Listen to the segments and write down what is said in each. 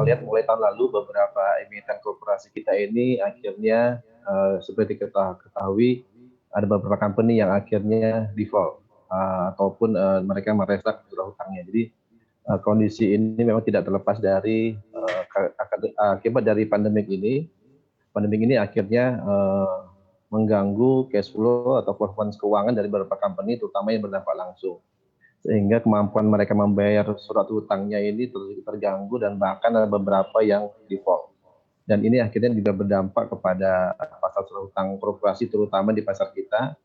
lihat mulai tahun lalu beberapa emiten korporasi kita ini akhirnya seperti kita ketahui ada beberapa company yang akhirnya default ataupun mereka meresak curah hutangnya. Jadi kondisi ini memang tidak terlepas dari akibat dari pandemik ini. Pandemik ini akhirnya mengganggu cash flow atau performance keuangan dari beberapa company, terutama yang berdampak langsung. Sehingga kemampuan mereka membayar surat hutangnya ini terganggu dan bahkan ada beberapa yang default. Dan ini akhirnya juga berdampak kepada pasar surat hutang korporasi terutama di pasar kita.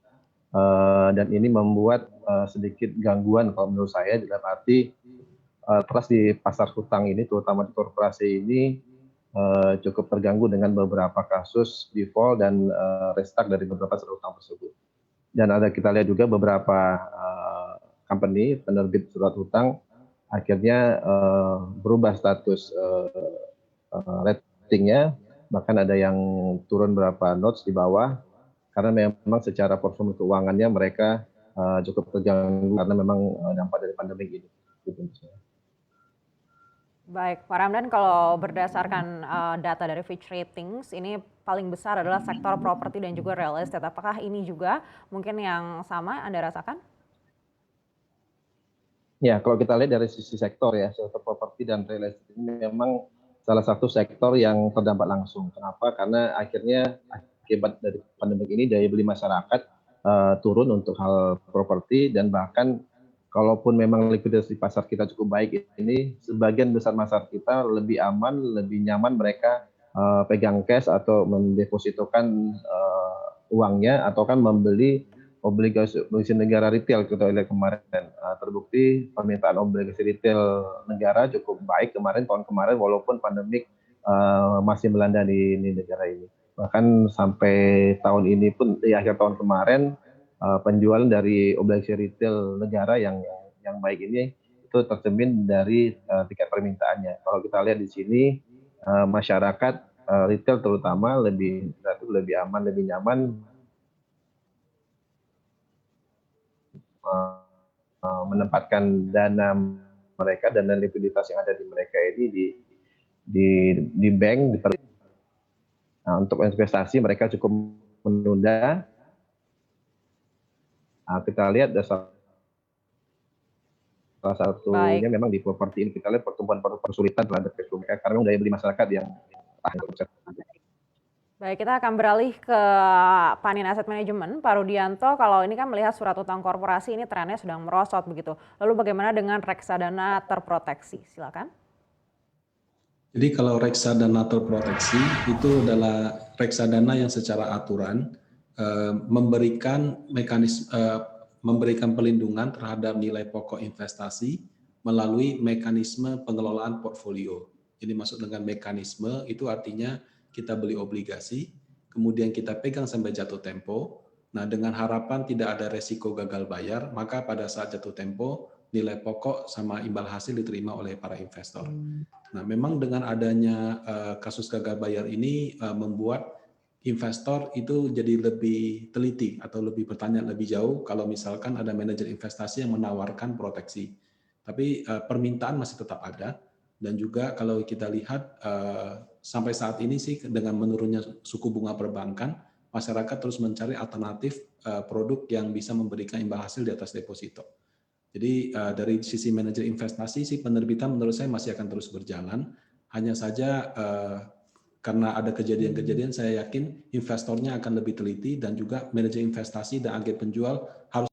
Dan ini membuat sedikit gangguan kalau menurut saya dalam arti trust di pasar hutang ini terutama di korporasi ini cukup terganggu dengan beberapa kasus default dan restuck dari beberapa surat hutang tersebut. Dan kita lihat juga beberapa company penerbit surat hutang akhirnya berubah status ratingnya, bahkan ada yang turun berapa notch di bawah karena memang secara performa keuangannya mereka cukup terganggu karena memang dampak dari pandemi ini. Baik, Pak Ramdan, kalau berdasarkan data dari Fitch Ratings, ini paling besar adalah sektor properti dan juga real estate. Apakah ini juga mungkin yang sama Anda rasakan? Ya, kalau kita lihat dari sisi sektor ya, sektor properti dan real estate ini memang salah satu sektor yang terdampak langsung. Kenapa? Karena akhirnya akibat dari pandemi ini daya beli masyarakat turun untuk hal properti dan bahkan kalaupun memang likuiditas di pasar kita cukup baik ini, sebagian besar masyarakat kita lebih aman, lebih nyaman mereka pegang cash atau mendepositokan uangnya atau kan membeli obligasi negara retail kita lihat kemarin. Terbukti permintaan obligasi retail negara cukup baik tahun kemarin walaupun pandemik masih melanda di negara ini. Bahkan sampai tahun ini pun di akhir tahun kemarin penjualan dari obligasi retail negara yang baik ini itu tercermin dari tingkat permintaannya. Kalau kita lihat di sini masyarakat retail terutama lebih aman, lebih nyaman menempatkan dana mereka dan likuiditas yang ada di mereka ini di bank. Nah, untuk investasi mereka cukup menunda. Kita lihat salah satunya memang di properti ini kita lihat pertumbuhan kesulitan terhadap cash flow mereka karena daya beli masyarakat yang Baik, kita akan beralih ke Panin Asset Management, Pak Rudianto. Kalau ini kan melihat surat utang korporasi ini trennya sedang merosot begitu. Lalu bagaimana dengan reksadana terproteksi? Silakan. Jadi kalau reksadana terproteksi itu adalah reksadana yang secara aturan memberikan pelindungan terhadap nilai pokok investasi melalui mekanisme pengelolaan portfolio. Jadi maksud dengan mekanisme itu artinya kita beli obligasi, kemudian kita pegang sampai jatuh tempo. Nah, dengan harapan tidak ada resiko gagal bayar, maka pada saat jatuh tempo nilai pokok sama imbal hasil diterima oleh para investor. Nah, memang dengan adanya kasus gagal bayar ini membuat investor itu jadi lebih teliti atau lebih bertanya lebih jauh kalau misalkan ada manajer investasi yang menawarkan proteksi. Tapi permintaan masih tetap ada dan juga kalau kita lihat sampai saat ini sih dengan menurunnya suku bunga perbankan, masyarakat terus mencari alternatif produk yang bisa memberikan imbal hasil di atas deposito. Jadi dari sisi manajer investasi sih penerbitan menurut saya masih akan terus berjalan. Hanya saja karena ada kejadian-kejadian saya yakin investornya akan lebih teliti dan juga manajer investasi dan agen penjual harus